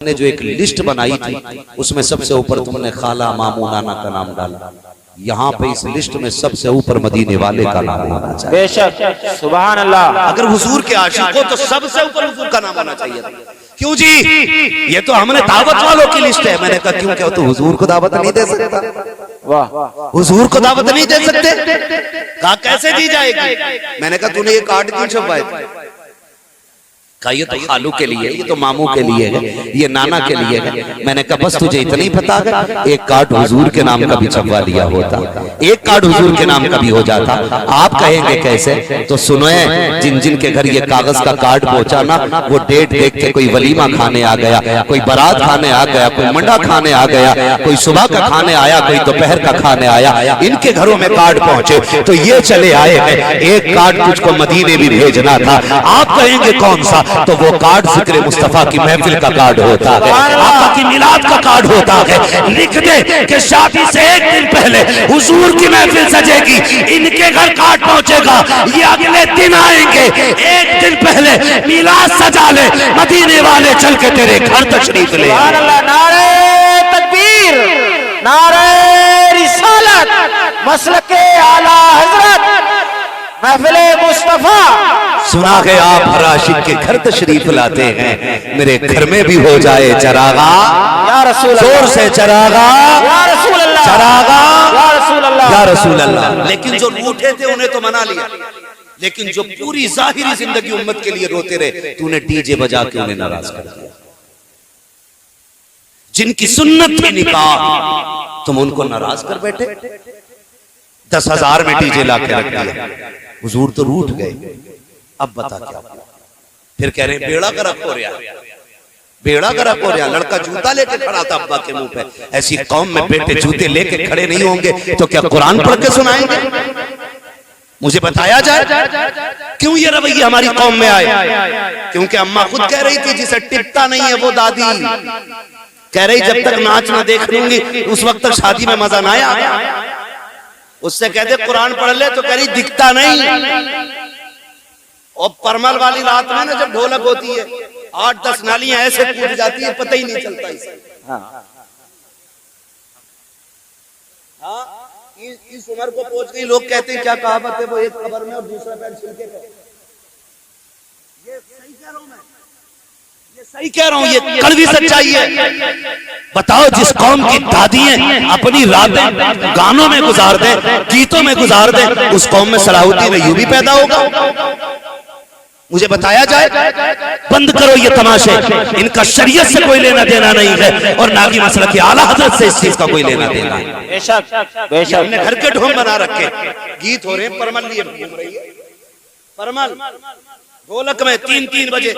ने जो एक लिस्ट बनाई थी उसमें सबसे ऊपर तुमने खाला मामू नाना का नाम डाला। यहाँ पे इस लिस्ट में सबसे ऊपर मदीने वाले का नाम होना चाहिए। बेशक, सुभान अल्लाह। अगर हुजूर के आशिक हो तो सबसे ऊपर हुजूर का नाम होना चाहिए। क्यों जी? ये तो हमने दावत वालों की लिस्ट है। मैंने कहा क्यों, क्या तो हुजूर को दावत नहीं दे सकता? वाह, हुजूर को दावत नहीं दे सकते? कहा कैसे दी जाएगी? मैंने कहा तूने ये कार्ड क्यों छपवाए थे? कहा ये तो खालू के लिए, ये तो मामू के लिए है, ये नाना के लिए है। मैंने कहा बस तुझे इतना ही पता है, एक कार्ड हुजूर के नाम का भी छपवा लिया होता, एक कार्ड हुजूर के नाम का भी हो जाता। आप कहेंगे कैसे? तो सुनो, जिन जिन के घर ये कागज का कार्ड पहुंचा ना, वो डेट देख के कोई वलीमा खाने आ गया, कोई बारात खाने आ गया, कोई मंडा खाने आ गया, कोई सुबह का खाने आया, कोई दोपहर का खाने आया। इनके घरों में कार्ड पहुंचे तो ये चले आए हैं, एक कार्ड तुझको मदीने भी भेजना था। आप कहेंगे कौन सा? तो वो कार्ड जिक्र मुस्तफा की महफिल का कार्ड होता है, आका की मिलाद का कार्ड होता है। लिख दे कि शादी से एक दिन पहले हुजूर की महफिल सजेगी, इनके घर कार्ड पहुंचेगा, ये अगले दिन आएंगे, एक दिन पहले मिलाद सजा ले, मदीने वाले चल के तेरे घर तशरीफ ले। नारे तकबीर, नारे रिसालत, मसलके आला हजरत, महफिले मुस्तफा। सुना के आप हर आशिक के घर तशरीफ लाते हैं, मेरे घर में भी हो जाए चरागा, या रसूल अल्लाह, जोर से चरागा, या रसूल अल्लाह, चरागा, या रसूल अल्लाह, या रसूल अल्लाह। लेकिन जो रूठे थे उन्हें तो मना लिया, लेकिन जो पूरी जाहिरी जिंदगी उम्मत के लिए रोते रहे, तूने डीजे बजा के उन्हें नाराज कर दिया। जिनकी सुन्नत थी निकाह, तुम उनको नाराज कर बैठे। 10,000 में डीजे ला के रख दिया, हुजूर तो रूठ गए। अब बता क्या? फिर कह रहे हैं बेड़ा गर्क हो रहा, बेड़ा गर्क हो रहा। लड़का जूता लेके खड़ा था अब्बा के मुंह पे। ऐसी कौम में बेटे जूते लेके खड़े नहीं होंगे तो क्या कुरान पढ़ के सुनाएंगे? मुझे बताया जाए क्यों ये रवैया हमारी कौम में आए? क्योंकि अम्मा खुद कह रही थी जिसे टिपता नहीं है वो दादी कह रही जब तक नाच ना देख लूंगी उस वक्त तक शादी में मजा ना आया। उससे कहते कुरान पढ़ ले तो कह रही दिखता नहीं। और परमल वाली रात में ना जब ढोलक होती है 8-10 नालियां ऐसे कूद जाती है, पता ही नहीं चलता इसे। इस उम्र को पहुंच गई, लोग कहते हैं क्या कहावत है वो, एक कब्र में और दूसरा पैर छिलके का। ये सही कह रहा हूं मैं, ये सही कह रहा हूं, ये कड़वी सच्चाई है। बताओ जिस कौम की दादियां अपनी रातें गानों में गुजार दे, गीतों में गुजार दे, उस कौम में सलाहुद्दीन अय्यूबी पैदा होगा? मुझे बताया जाए। बंद करो ये तमाशे, इनका शरीयत से कोई लेना देना नहीं है और ना कि मसला की आला हजरत से इस चीज का कोई लेना देना है। बेशक, बेशक। हमने घर के ढोंग बना रखे, गीत हो रहे हैं, परमल लिए घूम रही है, परमल ढोलक में 3-3 बजे।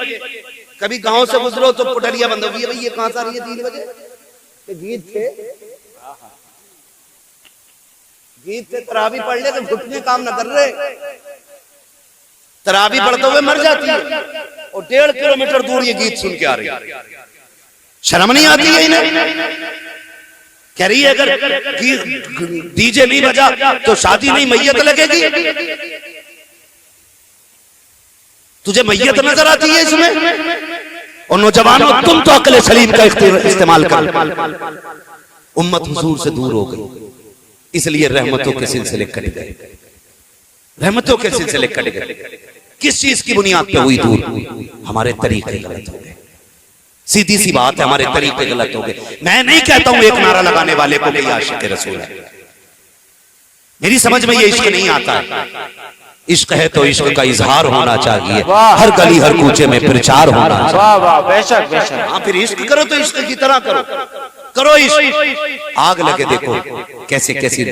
कभी गांव से गुजरो तो पुटलिया बंद होगी, भाई ये कहां से आ रही है 3 बजे? गीत थे, गीत थे। तरावी पढ़ ले तो घुटने काम न कर रहे, तरावी पढ़ते हुए मर जाती है और 1.5 किलोमीटर दूर ये गीत सुन के आ रही है। शर्म नहीं आती है इन्हें? कह रही है अगर डीजे नहीं बजा तो शादी नहीं, मैयत लगेगी। तुझे मैयत नजर आती है इसमें? और नौजवानों तुम तो अक्ल सलीम का इस्तेमाल कर। उम्मत हुजूर से दूर हो गई, इसलिए रहमतों के सिलसिले कट गए, रहमतों के सिलसिले कट गए। किस चीज की बुनियाद पे हुई दूर? हमारे तरीके गलत हो गए। सीधी सी बात है, हमारे तरीके गलत हो गए। मैं नहीं कहता हूं एक नारा लगाने वाले को कि आशिक रसूल है, मेरी समझ में ये इश्क नहीं आता है। इश्क है तो इश्क का इजहार होना चाहिए, हर गली हर कूचे में प्रचार होना चाहिए। वाह वाह, बेशक, बेशक। हाँ, फिर इश्क करो तो इश्क की तरह करो, करो इश्क। आग लगे देखो कैसे कैसे